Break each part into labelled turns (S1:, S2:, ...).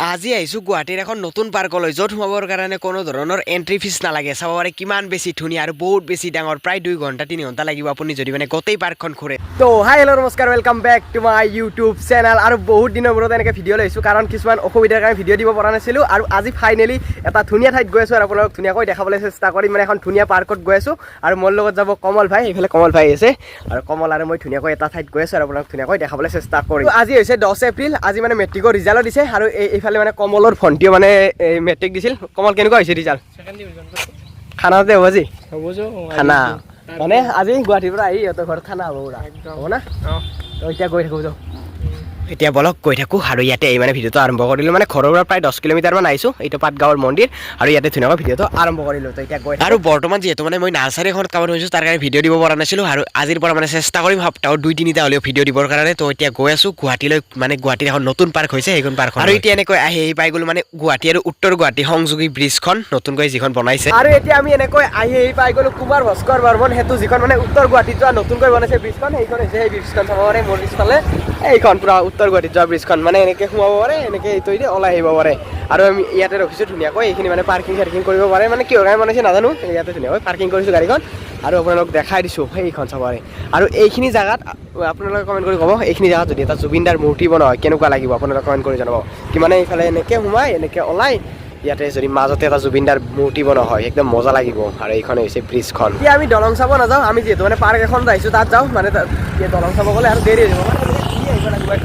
S1: আজি আহিছোঁ গুৱাহাটীৰ এখন নতুন পাৰ্কলৈ য'ত সোমাবৰ কাৰণে কোনো ধৰণৰ এণ্ট্ৰি ফিজ নালাগে। চাব পাৰে কিমান বেছি ধুনীয়া আৰু বহুত বেছি ডাঙৰ, প্ৰায় 2 ঘণ্টা 3 ঘণ্টা লাগিব আপুনি যদি মানে গোটেই পাৰ্কখন ঘূৰে। তো হাই হেল্ল' নমস্কাৰ, welcome back to my YouTube channel. আৰু বহুত দিনৰ মূৰত এনেকৈ ভিডিঅ' লৈছোঁ কাৰণ কিছুমান অসুবিধাৰ কাৰণে ভিডিঅ' দিব পৰা নাছিলোঁ। আৰু আজি ফাইনেলি এটা ধুনীয়া ঠাইত গৈ আছোঁ আৰু আপোনালোকক ধুনীয়াকৈ দেখাবলৈ চেষ্টা কৰিম। মানে এখন ধুনীয়া পাৰ্কত গৈ আছোঁ আৰু মোৰ লগত যাব কমল ভাই, এইফালে কমল ভাই আছে আৰু কমল আৰু মই ধুনীয়াকৈ এটা ঠাইত গৈ আছোঁ আৰু আপোনালোকক ধুনীয়াকৈ দেখাবলৈ চেষ্টা কৰিম। আজি হৈছে 10 এপ্ৰিল, আজি মানে মেট্ৰিকৰ ৰিজাল্ট দিছে আৰু এইফালে মানে কমলৰ ভণ্টিও মানে মেট্ৰিক দিছিল। কমল কেনেকুৱা হৈছে ৰিজাল্ট? খানাতে হ'ব আজি খানা, মানে আজি গুৱাহাটীৰ পৰা আহি সিহঁতৰ ঘৰত খানা হ'ব পুৰা, হ'ব না? তো এতিয়া গৈ থাকোঁ যাওঁ, এতিয়া বলক গৈ থাকোঁ। আৰু ইয়াতে এই মানে ভিডিঅ'টো আৰম্ভ কৰিলোঁ। মানে ঘৰৰ পৰা প্ৰায় 10 কিলোমিটাৰমান আহিছোঁ, এইটো পাটগাঁৱৰ মন্দিৰ আৰু ইয়াতে ধুনীয়াকৈ ভিডিঅ'টো আৰম্ভ কৰিলোঁ। তো এতিয়া গৈ আৰু বৰ্তমান যিহেতু মানে মই নাৰ্চাৰী এখনত কামত হৈছোঁ, তাৰ কাৰণে ভিডিঅ' দিব পৰা নাছিলোঁ আৰু আজিৰ পৰা মানে চেষ্টা কৰিম সপ্তাহত 2-3টা হ'লেও ভিডিঅ' দিবৰ কাৰণে। তো এতিয়া গৈ আছোঁ গুৱাহাটীলৈ, মানে গুৱাহাটীৰ এখন নতুন পাৰ্ক হৈছে সেইখন পাৰ্ক। আৰু এতিয়া এনেকৈ আহি পাই গ'লোঁ মানে গুৱাহাটী আৰু উত্তৰ গুৱাহাটী সংযোগী ব্ৰিজখন নতুনকৈ যিখন বনাইছে। আৰু এতিয়া আমি এনেকৈ আহি পাই গ'লোঁ কুমাৰ ভাস্কৰ বৰ্মন সেতু, যিখন মানে উত্তৰ গুৱাহাটীত যোৱা নতুনকৈ বনাইছে ব্ৰিজখন। সেইখন হৈছে সেই ব্ৰিজখন, চাব পাৰে মোৰ পিছফালে এইখন পুৰা উত্তৰ গুৱাহাটীত যোৱা ব্ৰিজখন। মানে এনেকৈ সোমাব পাৰে, এনেকৈ এইটো ওলাই আহিব পাৰে। আৰু আমি ইয়াতে ৰখিছোঁ ধুনীয়াকৈ, এইখিনি মানে পাৰ্কিং চাৰ্কিং কৰিব পাৰে। মানে কিহৰ কাৰণে বনাইছে নাজানো, ইয়াতে ধুনীয়াকৈ পাৰ্কিং কৰিছোঁ গাড়ীখন আৰু আপোনালোকক দেখাই দিছোঁ সেইখন চাব পাৰে। আৰু এইখিনি জেগাত আপোনালোকে কমেণ্ট কৰি ক'ব, এইখিনি জেগাত যদি এটা জুবিনদাৰ মূৰ্তি বনোৱা হয় কেনেকুৱা লাগিব, আপোনালোকে কমেণ্ট কৰি জনাব। কি মানে এইফালে এনেকৈ সোমাই এনেকৈ ওলাই, ইয়াতে যদি মাজতে এটা জুবিনদাৰ মূৰ্তি বনোৱা হয় একদম মজা লাগিব। আৰু এইখনে হৈছে ব্ৰিজখন। এতিয়া আমি দলং চাব নাযাওঁ, আমি যিহেতু মানে পাৰ্ক এখন আহিছোঁ তাত যাওঁ। মানে দলং চাব গ'লে আৰু দেৰি হৈ যাব,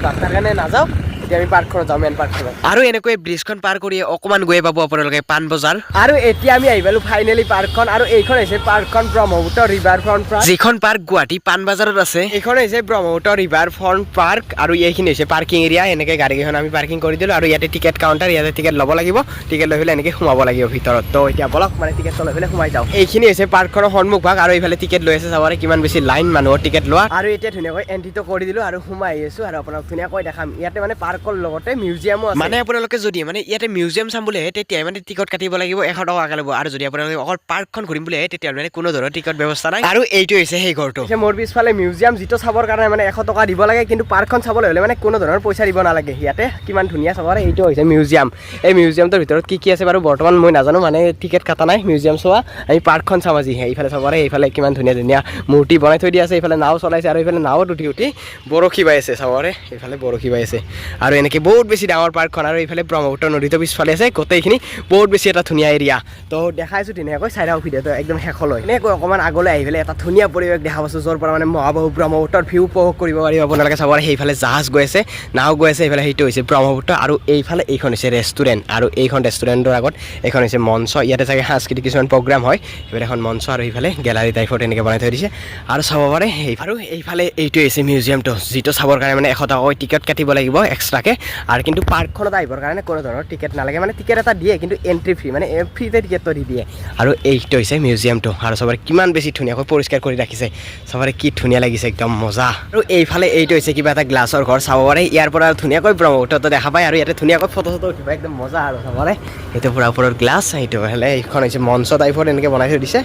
S1: তাৰ কাৰণে নাযাওঁ। এতিয়া আমি পাৰ্কখনত যাওঁ, মেইন পাৰ্কখনত। আৰু এনেকৈ ব্ৰিজখন পাৰ কৰি অকণমান গৈ পাব আপোনালোকে পাণবজাৰ। আৰু এতিয়া আমি আহি পালোঁ ফাইনেলি পাৰ্কখন। আৰু এইখন হৈছে পাৰ্কখন ব্ৰহ্মপুত্ৰ ৰিভাৰ ফ্ৰণ্ট পাৰ্ক, যিখন পাৰ্ক গুৱাহাটী পাণবজাৰত আছে। এইখন হৈছে ব্ৰহ্মপুত্ৰ ৰিভাৰ ফ্ৰণ্ট পাৰ্ক আৰু এইখিনি হৈছে পাৰ্কিং এৰিয়া। এনেকৈ গাড়ীকেইখন আমি পাৰ্কিং কৰি দিলোঁ আৰু ইয়াতে টিকেট কাউণ্টাৰ, ইয়াতে টিকেট ল'ব লাগিব, টিকেট লৈ পেলাই এনেকৈ সোমাব লাগিব ভিতৰত। তো এতিয়া বলক মানে টিকেট লৈ পেলাই সোমাই যাওঁ। এইখিনি হৈছে পাৰ্কখনৰ সন্মুখ ভাগ আৰু এইফালে টিকেট লৈ আছে, চাব কিমান বেছি লাইন মানুহৰ টিকেট লোৱা। আৰু এতিয়া ধুনীয়াকৈ এণ্ট্ৰিটো কৰি দিলোঁ আৰু সোমাই আহিছোঁ আৰু আপোনাক ধুনীয়াকৈ দেখাম। ইয়াতে মানে পাৰ্কৰ লগতে মিউজিয়ামো আছে। মানে আপোনালোকে যদি মানে ইয়াতে মিউজিয়াম চাম বুলি আহে তেতিয়া মানে টিকট কাটিব লাগিব, 100 টকাকৈ ল'ব। আৰু যদি আপোনালোকে অকল পাৰ্কখন ঘূৰিম বুলি আহে তেতিয়া মানে কোনো ধৰণৰ টিকট ব্যৱস্থা নাই। আৰু এইটো হৈছে সেই ঘৰটো, মোৰ পিছফালে মিউজিয়াম, যিটো চাবৰ কাৰণে মানে 100 টকা দিব লাগে, কিন্তু পাৰ্কখন চাবলৈ হ'লে মানে কোনো ধৰণৰ পইচা দিব নালাগে। ইয়াতে কিমান ধুনীয়া চাব পাৰে, এইটো হৈছে মিউজিয়াম। এই মিউজিয়ামটোৰ ভিতৰত কি আছে বাৰু বৰ্তমান মই নাজানো, মানে টিকেট কটা নাই মিউজিয়াম চোৱা। আমি পাৰ্কখন চাম আজি। এইফালে চাব পাৰে, এইফালে কিমান ধুনীয়া ধুনীয়া মূৰ্তি বনাই থৈ দিয়া আছে। এইফালে নাও চলাইছে আৰু এইফালে নাৱত উঠি বৰশী বাই আছে, চাব পাৰে এইফালে বৰশী বাই আছে। আৰু এনেকৈ বহুত বেছি ডাঙৰ পাৰ্কখন। আৰু এইফালে ব্ৰহ্মপুত্ৰ নদীটো পিছফালে আছে, গোটেইখিনি বহুত বেছি এটা ধুনীয়া এৰিয়া। তো দেখাইছোঁ ধুনীয়াকৈ চাই থাকক ভিডিঅ'টো একদম শেষলৈ। এনেকৈ অকণমান আগলৈ আহি পেলাই এটা ধুনীয়া পৰিৱেশ দেখা পাইছোঁ, য'ৰ পৰা মানে মহাবাহু ব্ৰহ্মপুত্ৰৰ ভিউ উপভোগ কৰিব পাৰিব আপোনালোকে। চাব পাৰে সেইফালে জাহাজ গৈ আছে, নাও গৈ আছে, এইফালে সেইটো হৈছে ব্ৰহ্মপুত্ৰ। আৰু এইফালে এইখন হৈছে ৰেষ্টুৰেণ্ট, আৰু এইখন ৰেষ্টুৰেণ্টৰ আগত এইখন হৈছে মঞ্চ। ইয়াতে চাগে সাংস্কৃতিক কিছুমান প্ৰগ্ৰাম হয়। এইফালে এখন মঞ্চ আৰু এইফালে গেলাৰী টাইপত এনেকৈ বনাই থৈ দিছে। আৰু চাব পাৰে আৰু এইফালে এইটোৱে হৈছে মিউজিয়ামটো, যিটো চাবৰ কাৰণে মানে 100 টকাকৈ টিকেট কাটিব লাগিব এক্সট্ৰাকৈ। আৰু কিন্তু পাৰ্কখনত আহিবৰ কাৰণে কোনো ধৰণৰ টিকেট নালাগে, মানে টিকেট এটা দিয়ে কিন্তু এণ্ট্ৰি ফ্ৰী, মানে ফ্ৰীতে টিকেটটো দি দিয়ে। আৰু এইটো হৈছে মিউজিয়ামটো। আৰু চবৰে কিমান বেছি ধুনীয়াকৈ পৰিষ্কাৰ কৰি ৰাখিছে, চবৰে কি ধুনীয়া লাগিছে, একদম মজা। আৰু এইফালে এইটো হৈছে কিবা এটা গ্লাছৰ ঘৰ, চাব পাৰে ইয়াৰ পৰা ধুনীয়াকৈ ব্ৰহ্মপুত্ৰটো দেখা পায়। আৰু ইয়াতে ধুনীয়াকৈ ফটো চটো উঠিব, একদম মজা। আৰু চাব পাৰে এইটো পুৰা ওপৰৰ গ্লাছ, এইটো হ'লে এইখন হৈছে মঞ্চ টাইপত এনেকৈ বনাই থৈ দিছে।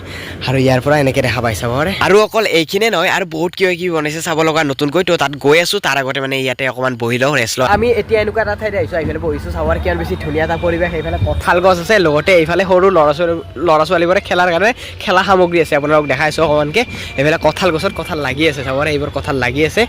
S1: আৰু ইয়াৰ পৰা এনেকৈ দেখা পাই, চাব পাৰে। আৰু অকল এইখিনিয়ে নহয়, আৰু বহুত কিবা কিবি বনাইছে চাব লগা নতুনকৈ। তো তাত গৈ আছোঁ, তাৰ আগতে মানে ইয়াতে অকণমান বহি লওঁ, ৰেষ্ট লওঁ। আমি এতিয়া এনেকুৱা এটা ঠাইত আহিছোঁ, এইফালে বহিছোঁ, চাব পাৰে কিমান বেছি ধুনীয়া এটা পৰিৱেশ। এইফালে কঁঠাল গছ আছে, লগতে এইফালে সৰু ল'ৰা ছোৱালীবোৰে খেলাৰ কাৰণে খেলা সামগ্ৰী আছে, আপোনালোকক দেখাইছোঁ অকণমানকৈ। এইফালে কঁঠাল গছত কঁঠাল লাগি আছে, চাব পাৰে এইবোৰ কঁঠাল লাগি আছে।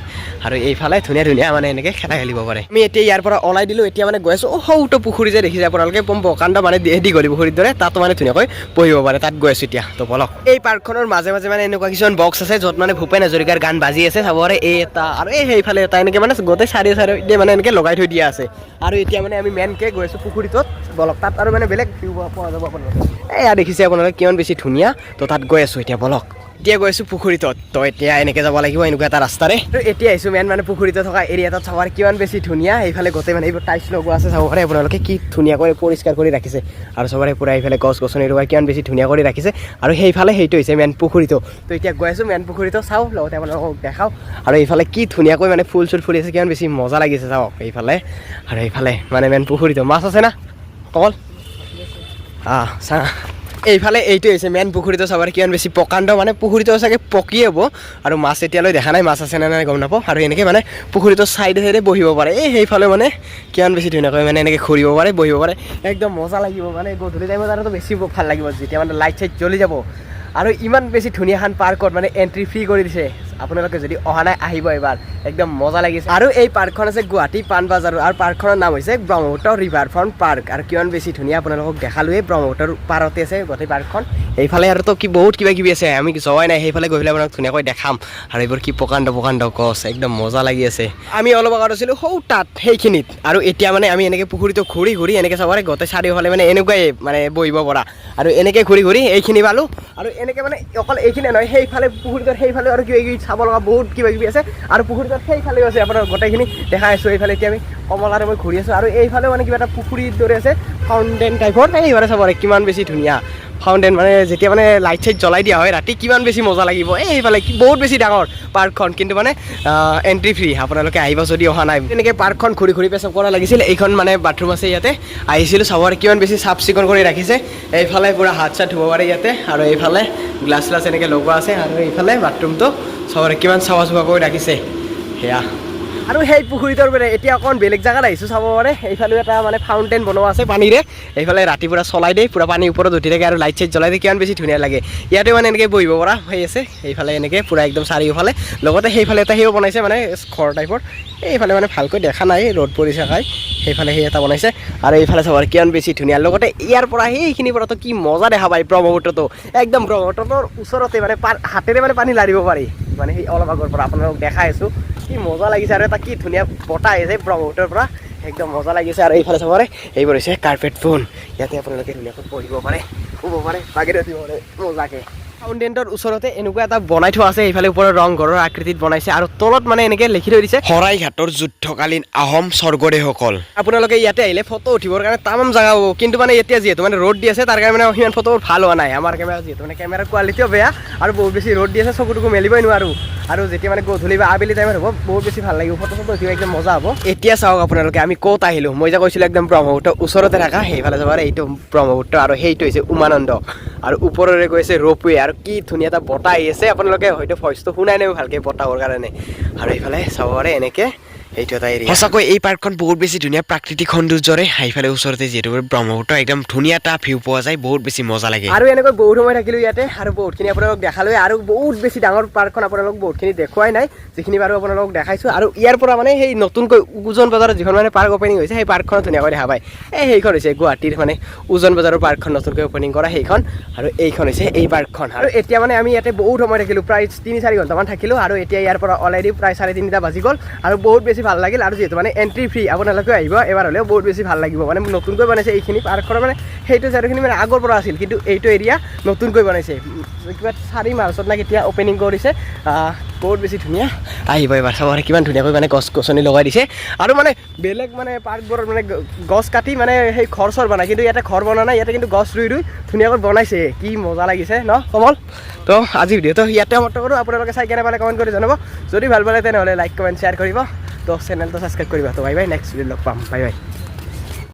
S1: আৰু এইফালে ধুনীয়া ধুনীয়া মানে এনেকৈ খেলা খেলিব পাৰে। আমি এতিয়া ইয়াৰ পৰা ওলাই দিলোঁ, এতিয়া মানে গৈ আছোঁ সৌটো পুখুৰী যে দেখিছে আপোনালোকে, প্ৰকাণ্ড মানে দীঘলী পুখুৰীৰ দৰে, তাতো মানে ধুনীয়াকৈ বহিব পাৰে, তাত গৈ আছোঁ এতিয়া। তো বলক, এই পাৰ্কখনৰ মাজে মাজে মানে এনেকুৱা কিছুমান বক্স আছে, য'ত মানে ভূপেন হাজৰিকাৰ গান বাজি আছে, চাব পাৰে এই এটা আৰু এই সেইফালে এটা, এনেকৈ মানে গোটেই চাৰিও মানে এনেকৈ লগাই থৈ দিয়া আছে। আৰু এতিয়া মানে আমি মেইনকৈ গৈ আছোঁ পুখুৰীটোত, বলক তাত আৰু মানে বেলেগ ভিউ পোৱা যাব আপোনালোকে। এয়া দেখিছে আপোনালোকে কিমান বেছি ধুনীয়া। তো তাত গৈ আছোঁ এতিয়া, বলক এতিয়া গৈ আছোঁ পুখুৰীটোত। তো এতিয়া এনেকৈ যাব লাগিব এনেকুৱা এটা ৰাস্তাৰে। তো এতিয়া আহিছোঁ মেইন মানে পুখুৰীটো থকা এৰিয়াটোত, চাব কিমান বেছি ধুনীয়া। এইফালে গোটেই মানে এইবোৰ টাইলছ লগোৱা আছে, চাব পাৰে আপোনালোকে কি ধুনীয়াকৈ পৰিষ্কাৰ কৰি ৰাখিছে। আৰু চবৰে পূৰা এইফালে গছ গছনি ৰুৱা কিমান বেছি ধুনীয়া কৰি ৰাখিছে। আৰু সেইফালে সেইটো হৈছে মেইন পুখুৰীটো। তো এতিয়া গৈ আছোঁ মেইন পুখুৰীটো, চাওঁ লগতে আপোনালোকক দেখাওঁ। আৰু এইফালে কি ধুনীয়াকৈ মানে ফুল চুল ফুলি আছে, কিমান বেছি মজা লাগিছে চাওক এইফালে। আৰু এইফালে মানে মেইন পুখুৰীটো মাছ আছে না কমল, চা এইফালে এইটো হৈছে মেইন পুখুৰীটো চাব কিমান বেছি প্ৰকাণ্ড মানে পুখুৰীটো চাগে পকি হ'ব আৰু মাছ এতিয়ালৈ দেখা নাই মাছ আছে নে নাই গম নাপাওঁ আৰু এনেকৈ মানে পুখুৰীটো চাইডে চাইডে বহিব পাৰে সেইফালে মানে কিমান বেছি ধুনীয়াকৈ মানে এনেকৈ ঘূৰিব পাৰে বহিব পাৰে একদম মজা লাগিব মানে গধূলি টাইমত আৰু বেছি ভাল লাগিব যেতিয়া মানে লাইট চাইট জ্বলি যাব আৰু ইমান বেছি ধুনীয়া এখন পাৰ্কত মানে এণ্ট্ৰি ফ্ৰী কৰি দিছে আপোনালোকে যদি অহা নাই আহিব এবাৰ একদম মজা লাগিছে আৰু এই পাৰ্কখন আছে গুৱাহাটী পাণবজাৰ আৰু পাৰ্কখনৰ নাম হৈছে ব্ৰহ্মপুত্ৰ ৰিভাৰ ফ্ৰণ্ট পাৰ্ক আৰু কিমান বেছি ধুনীয়া আপোনালোকক দেখালোৱে ব্ৰহ্মপুত্ৰৰ পাৰতে আছে গোটেই পাৰ্কখন এইফালে আৰু তো কি বহুত কিবা কিবি আছে আমি যোৱাই নাই সেইফালে গৈ পেলাই আপোনাক ধুনীয়াকৈ দেখাম আৰু এইবোৰ কি প্ৰকাণ্ড গছ একদম মজা লাগি আছে আমি অলপ আগত আছিলোঁ সৌ তাত সেইখিনিত আৰু এতিয়া মানে আমি এনেকৈ পুখুৰীটো ঘূৰি ঘূৰি এনেকৈ চাব গোটেই চাৰিওফালে মানে এনেকুৱাই মানে বহিব পৰা আৰু এনেকৈ ঘূৰি ঘূৰি এইখিনি পালোঁ আৰু এনেকৈ মানে অকল এইখিনি নহয় সেইফালে পুখুৰীটোৰ সেইফালে আৰু কিবা কিবি চাব লগা বহুত কিবা কিবি আছে আৰু পুখুৰীটোত সেইফালেও আছে আপোনাৰ গোটেইখিনি দেখাই আছোঁ এইফালে এতিয়া আমি কমলাৰে মই ঘূৰি আছোঁ আৰু এইফালে মানে কিবা এটা পুখুৰীৰ দৰে আছে ফাউণ্টেন টাইপৰ এইফালে চাব কিমান বেছি ধুনীয়া ফাউণ্টেন মানে যেতিয়া মানে লাইট চাইট জ্বলাই দিয়া হয় ৰাতি কিমান বেছি মজা লাগিব এইফালে বহুত বেছি ডাঙৰ পাৰ্কখন কিন্তু মানে এণ্ট্ৰি ফ্ৰী আপোনালোকে আহিব যদি অহা নাই তেনেকৈ পাৰ্কখন ঘূৰি ঘূৰি পেচাব কৰা লাগিছিল এইখন মানে বাথৰুম আছে ইয়াতে আহিছিলোঁ চাবৰ কিমান বেছি চাফ চিকুণ কৰি ৰাখিছে এইফালে পূৰা হাত চাত ধুব পাৰে ইয়াতে আৰু এইফালে গ্লাছ গ্লাছ এনেকৈ লগোৱা আছে আৰু এইফালে বাথৰুমটো চাবৰে কিমান চাফা চুফা কৰি ৰাখিছে সেয়া আৰু সেই পুখুৰীটোৰ পৰা এতিয়া অকণ বেলেগ জেগাত আহিছোঁ চাব পাৰে এইফালেও এটা মানে ফাউণ্টেন বনোৱা আছে পানীৰে এইফালে ৰাতি পূৰা চলাই দিয়ে পূৰা পানীৰ ওপৰত উঠি থাকে আৰু লাইট চাইট জ্বলাই দিয়ে কিমান বেছি ধুনীয়া লাগে ইয়াতে মানে এনেকৈ বহিব পৰা হৈ আছে এইফালে এনেকৈ পূৰা একদম চাৰিওফালে লগতে সেইফালে এটা সেও বনাইছে মানে ঘৰ টাইপৰ এইফালে মানে ভালকৈ দেখা নাই ৰ'দ পৰিছে খাই সেইফালে সেই এটা বনাইছে আৰু এইফালে চাব কিমান বেছি ধুনীয়া লগতে ইয়াৰ পৰা সেইখিনিৰ পৰাতো কি মজা দেখা পায় ব্ৰহ্মপুত্ৰটো একদম ব্ৰহ্মপুত্ৰটোৰ ওচৰতে মানে হাতেৰে মানে পানী লাৰিব পাৰি মানে সেই অলপ আগৰ পৰা আপোনালোকক দেখাই আছোঁ কি মজা লাগিছে আৰু এটা কি ধুনীয়া বতাহ আহিছে ব্ৰহ্মপুত্ৰৰ পৰা একদম মজা লাগিছে আৰু এইফালে চাব পাৰে এইবোৰ হৈছে কাৰ্পেট ফোন ইয়াতে আপোনালোকে ধুনীয়াকৈ পঢ়িব পাৰে শুব পাৰে বাগেৰে দিব পাৰে মজাকৈ ফাউণ্টেইনৰ ওচৰতে এনেকুৱা এটা বনাই থোৱা আছে এইফালে ওপৰত ৰংঘৰৰ আকৃতিত বনাইছে আৰু তলত মানে এনেকৈ লিখি থৈ দিছে শৰাইঘাটৰ যুদ্ধকালীন আহোম স্বৰ্গদেউসকল আপোনালোকে ইয়াতে আহিলে ফটো উঠিবৰ কাৰণে তামাম জেগা হ'ব কিন্তু মানে এতিয়া যিহেতু মানে ৰ'দ দি আছে তাৰ কাৰণে মানে সিমান ফটো ভাল হোৱা নাই আমাৰ কেমেৰা যিহেতু মানে কেমেৰাৰ কোৱালিটিও বেয়া আৰু বহুত বেছি ৰ'দ দি আছে চকুটুকু মেলিবই নোৱাৰোঁ আৰু যেতিয়া মানে গধূলি বা আবেলি টাইমত হ'ব বহুত বেছি ভাল লাগিব ফটো চটো উঠিব একদম মজা হ'ব এতিয়া চাওক আপোনালোকে আমি ক'ত আহিলোঁ মই যে কৈছিলোঁ একদম ব্ৰহ্মপুত্ৰ ওচৰতে থকা সেইফালে চাব এইটো ব্ৰহ্মপুত্ৰ আৰু সেইটো হৈছে উমানন্দ আৰু ওপৰৰে গৈছে ৰ'পৱে আৰু কি ধুনীয়া এটা বতাহ আহি আছে আপোনালোকে হয়তো ভইচটো শুনাই নাই ভালকৈ বতাহৰ কাৰণে আৰু এইফালে চাব পাৰে এনেকৈ এইটো এটা এৰিয়া সঁচাকৈ এই পাৰ্কখন বহুত বেছি ধুনীয়া প্ৰাকৃতিক সৌন্দৰ্যৰে সেইফালে ওচৰতে যিহেতু ব্ৰহ্মপুত্ৰ একদম ধুনীয়া এটা ভিউ পোৱা যায় বহুত বেছি মজা লাগে আৰু এনেকৈ বহুত সময় থাকিলোঁ ইয়াতে আৰু বহুতখিনি আপোনালোক দেখালোঁ আৰু বহুত বেছি ডাঙৰ পাৰ্কখন আপোনালোক বহুতখিনি দেখুৱাই নাই যিখিনি বাৰু আপোনালোকক দেখাইছোঁ আৰু ইয়াৰ পৰা মানে সেই নতুনকৈ উজন বজাৰত যিখন মানে পাৰ্ক অপেনিং হৈছে সেই পাৰ্কখন ধুনীয়াকৈ দেখা পায় সেইখন হৈছে গুৱাহাটীৰ মানে উজন বজাৰৰ পাৰ্কখন নতুনকৈ অপেনিং কৰা সেইখন আৰু এইখন হৈছে এই পাৰ্কখন আৰু এতিয়া মানে আমি ইয়াতে বহুত সময় থাকিলোঁ প্ৰায় 3-4 ঘণ্টামান থাকিলোঁ আৰু এতিয়া ইয়াৰ পৰা অলৰেডি প্ৰায় 3:30 বাজি গ'ল আৰু বহুত বেছি ভাল লাগিল আৰু যিহেতু মানে এণ্ট্ৰি ফ্ৰী আপোনালোকে আহিব এবাৰ হ'লেও বহুত বেছি ভাল লাগিব মানে নতুনকৈ বনাইছে এইখিনি পাৰ্কখনৰ মানে সেইটো জেগাখিনি মানে আগৰ পৰা আছিল কিন্তু এইটো এৰিয়া নতুনকৈ বনাইছে কিবা 4 মাৰ্চত না কেতিয়া অপেনিং কৰিছে বহুত বেছি ধুনীয়া আহিব এবাৰ চাব কিমান ধুনীয়াকৈ মানে গছ গছনি লগাই দিছে আৰু মানে বেলেগ মানে পাৰ্কবোৰত মানে গছ কাটি মানে সেই ঘৰ চৰ বনায় কিন্তু ইয়াতে ঘৰ বনোৱা নাই ইয়াতে কিন্তু গছ ৰুই ধুনীয়াকৈ বনাইছে কি মজা লাগিছে ন কমল তো আজি ভিডিঅ'টো ইয়াতে সমাপ্ত কৰোঁ আপোনালোকে চাই কেনে পালে কমেণ্ট কৰি জনাব যদি ভাল পালে তেনেহ'লে লাইক কমেণ্ট শ্বেয়াৰ কৰিব তো চেনেলটো ছাবস্ক্ৰাইব কৰিব তো বাই বাই নেক্সট ভিডিঅ'ত লগ পাম বাই বাই